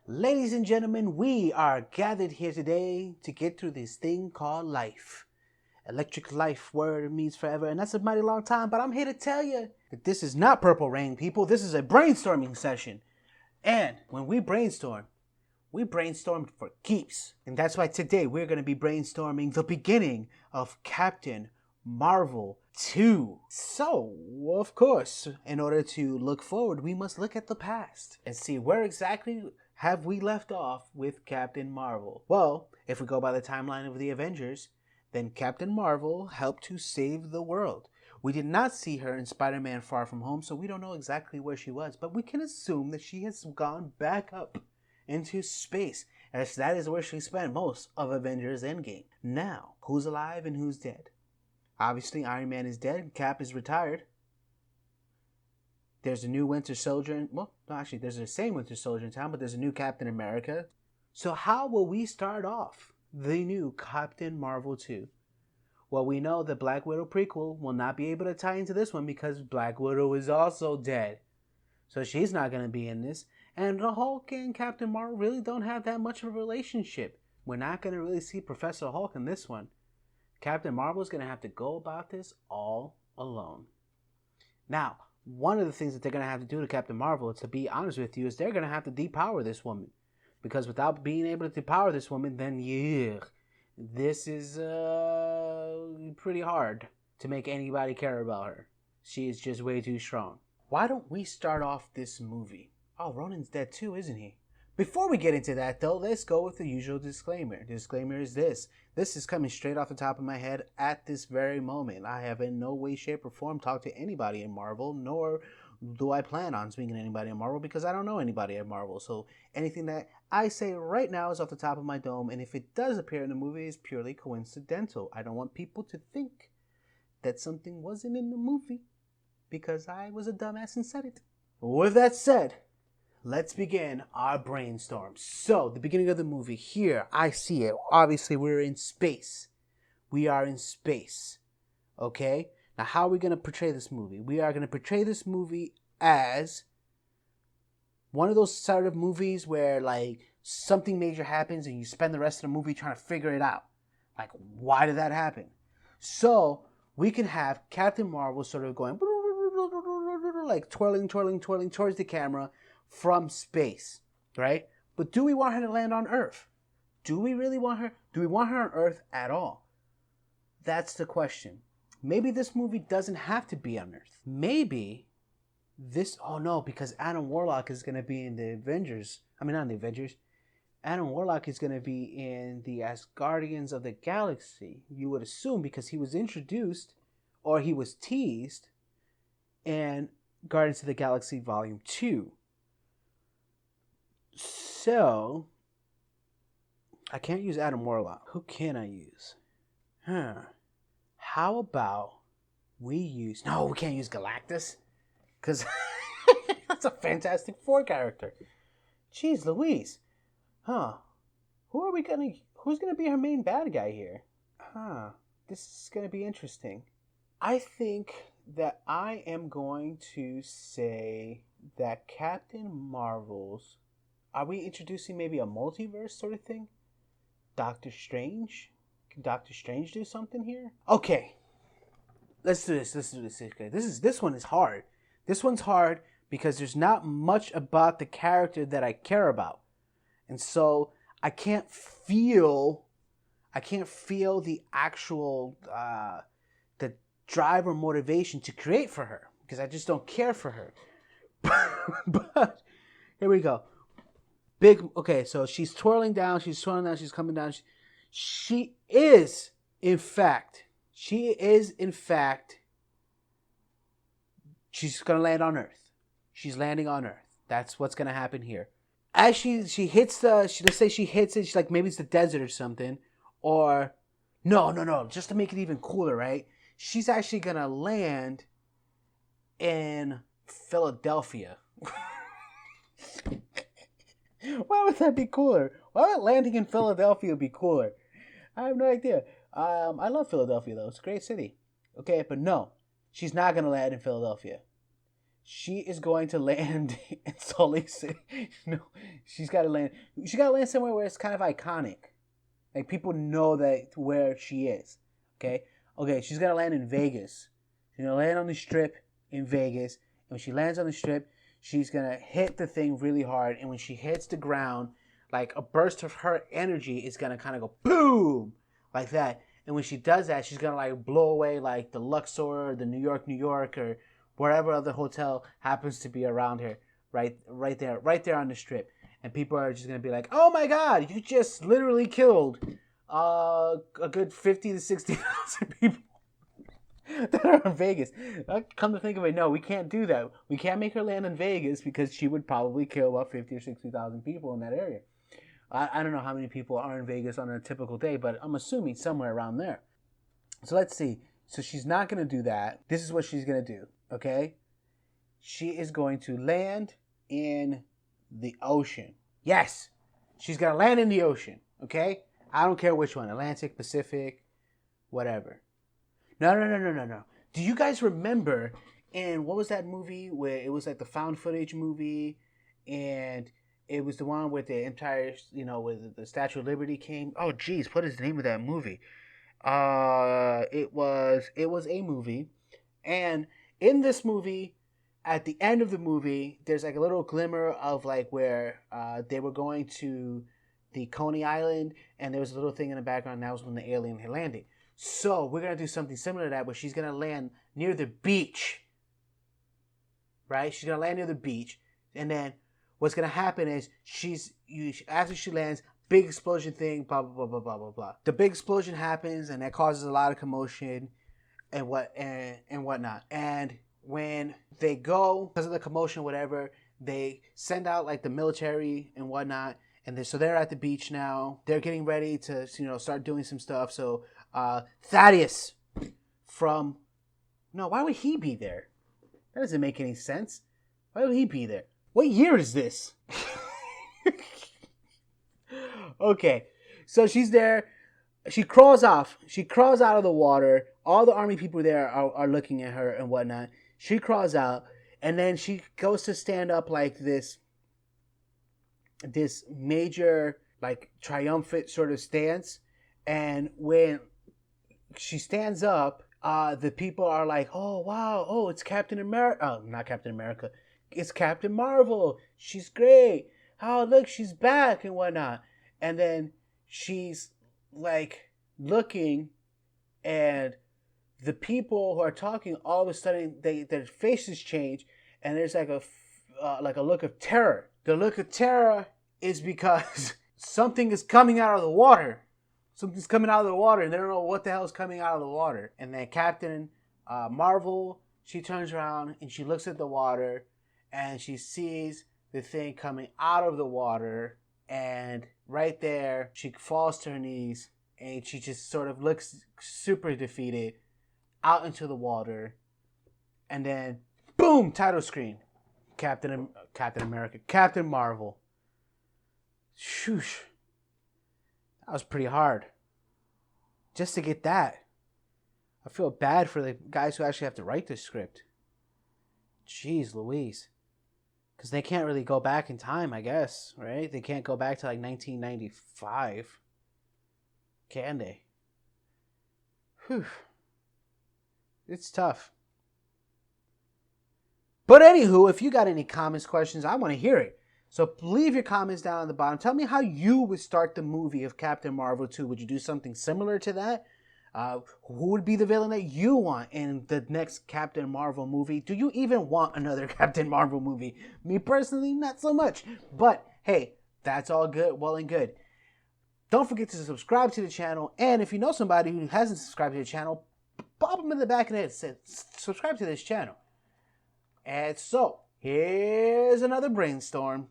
Ladies and gentlemen, we are gathered here today to get through this thing called life. Electric life word means forever, and that's a mighty long time, but I'm here to tell you that this is not Purple Rain, people. This is a brainstorming session. And when we brainstorm for keeps. And that's why today we're going to be brainstorming the beginning of Captain Marvel 2. So, of course, in order to look forward, we must look at the past and see where exactly have we left off with Captain Marvel. Well, if we go by the timeline of the Avengers, then Captain Marvel helped to save the world. We did not see her in Spider-Man Far From Home, so we don't know exactly where she was, but we can assume that she has gone back up into space, as that is where she spent most of Avengers Endgame. Now, who's alive and who's dead? Obviously, Iron Man is dead, Cap is retired. There's a new Winter Soldier, there's the same Winter Soldier in town, but there's a new Captain America. So how will we start off the new Captain Marvel 2? Well, we know the Black Widow prequel will not be able to tie into this one because Black Widow is also dead. So she's not going to be in this. And the Hulk and Captain Marvel really don't have that much of a relationship. We're not going to really see Professor Hulk in this one. Captain Marvel is going to have to go about this all alone. Now, one of the things that they're going to have to do to Captain Marvel, to be honest with you, is they're going to have to depower this woman. Because without being able to depower this woman, then this is pretty hard to make anybody care about her. She is just way too strong. Why don't we start off this movie? Oh, Ronan's dead too, isn't he? Before we get into that, though, let's go with the usual disclaimer. The disclaimer is this. This is coming straight off the top of my head at this very moment. I have in no way, shape, or form talked to anybody in Marvel, nor do I plan on speaking to anybody in Marvel because I don't know anybody in Marvel. So anything that I say right now is off the top of my dome, and if it does appear in the movie, it's purely coincidental. I don't want people to think that something wasn't in the movie because I was a dumbass and said it. With that said, let's begin our brainstorm. So, the beginning of the movie, here, I see it. Obviously, we're in space. We are in space. Okay? Now, how are we going to portray this movie? We are going to portray this movie as one of those sort of movies where, like, something major happens and you spend the rest of the movie trying to figure it out. Like, why did that happen? So, we can have Captain Marvel sort of going, like, twirling towards the camera from space, right? But do we want her to land on Earth? Do we really want her? Do we want her on Earth at all? That's the question. Maybe this movie doesn't have to be on Earth. Maybe this... Oh, no, because Adam Warlock is going to be in the Avengers. I mean, not the Avengers. Adam Warlock is going to be in the Asgardians of the Galaxy. You would assume because he was introduced, or he was teased, in Guardians of the Galaxy Volume 2. So, I can't use Adam Warlock. Who can I use? How about we use... No, we can't use Galactus. Because that's a Fantastic Four character. Jeez Louise. Who's gonna be her main bad guy here? This is gonna be interesting. I think that I am going to say that Captain Marvel's... Are we introducing maybe a multiverse sort of thing? Doctor Strange? Can Doctor Strange do something here? Okay. Let's do this. Okay. This one is hard. This one's hard because there's not much about the character that I care about. And so I can't feel the actual the drive or motivation to create for her because I just don't care for her. But here we go. Okay, so she's twirling down, she's coming down. She is, in fact, she's going to land on Earth. She's landing on Earth. That's what's going to happen here. As she hits let's say she hits it, she's like, maybe it's the desert or something. Or, no, just to make it even cooler, right? She's actually going to land in Philadelphia. Why would that be cooler? Why would landing in Philadelphia be cooler? I have no idea. I love Philadelphia, though. It's a great city. Okay, but no. She's not going to land in Philadelphia. she is going to land in Salt Lake City. No, she's got to land. She got to land somewhere where it's kind of iconic. Like, people know that where she is. Okay? Okay, she's going to land in Vegas. She's going to land on the Strip in Vegas. And when she lands on the Strip, she's going to hit the thing really hard. And when she hits the ground, like, a burst of her energy is going to kind of go boom, like that. And when she does that, she's going to, like, blow away, like, the Luxor, or the New York, or wherever other hotel happens to be around her. Right there on the Strip. And people are just going to be like, oh my God, you just literally killed a good 50 to 60,000 people that are in Vegas. Come to think of it, no, we can't do that. We can't make her land in Vegas because she would probably kill about 50 or 60,000 people in that area. I don't know how many people are in Vegas on a typical day, but I'm assuming somewhere around there. So let's see. So she's not going to do that. This is what she's going to do, okay? She is going to land in the ocean. Yes, she's gonna land in the ocean. Okay, I don't care which one, Atlantic, Pacific, whatever. No. Do you guys remember in what was that movie where it was like the found footage movie, and it was the one with the entire, where the Statue of Liberty came? Oh, geez, what is the name of that movie? It was a movie, and in this movie, at the end of the movie, there's like a little glimmer of like where they were going to the Coney Island, and there was a little thing in the background, and that was when the alien had landed. So we're going to do something similar to that, where she's going to land near the beach, right? She's going to land near the beach, and then what's going to happen is after she lands, big explosion thing, blah, blah, blah, blah, blah, blah. The big explosion happens, and that causes a lot of commotion and whatnot. And when they go, because of the commotion, whatever, they send out like the military and whatnot, and so they're at the beach now. They're getting ready to, start doing some stuff. So Thaddeus why would he be there? That doesn't make any sense. Why would he be there? What year is this? Okay, so she's there. She crawls off. She crawls out of the water. All the army people there are looking at her and whatnot. She crawls out, and then she goes to stand up like this major, like, triumphant sort of stance. And when she stands up, the people are like, oh, wow, oh, it's Captain America. Oh, not Captain America. It's Captain Marvel. She's great. Oh, look, she's back and whatnot. And then she's, like, looking, and the people who are talking, all of a sudden, their faces change, and there's like a look of terror. The look of terror is because something is coming out of the water. Something's coming out of the water, and they don't know what the hell is coming out of the water. And then Captain Marvel, she turns around, and she looks at the water, and she sees the thing coming out of the water, and right there, she falls to her knees, and she just sort of looks super defeated out into the water, and then boom, title screen, Captain America, Captain Marvel. Shoosh, that was pretty hard just to get that. I feel bad for the guys who actually have to write this script. Jeez Louise, because they can't really go back in time, I guess, right? They can't go back to like 1995, can they? Whew. It's tough. But anywho, if you got any comments, questions, I want to hear it. So leave your comments down at the bottom. Tell me how you would start the movie of Captain Marvel 2. Would you do something similar to that? Who would be the villain that you want in the next Captain Marvel movie? Do you even want another Captain Marvel movie? Me personally, not so much. But hey, that's all good, well and good. Don't forget to subscribe to the channel. And if you know somebody who hasn't subscribed to the channel, pop them in the back of the head and say, subscribe to this channel. And so, here's another brainstorm.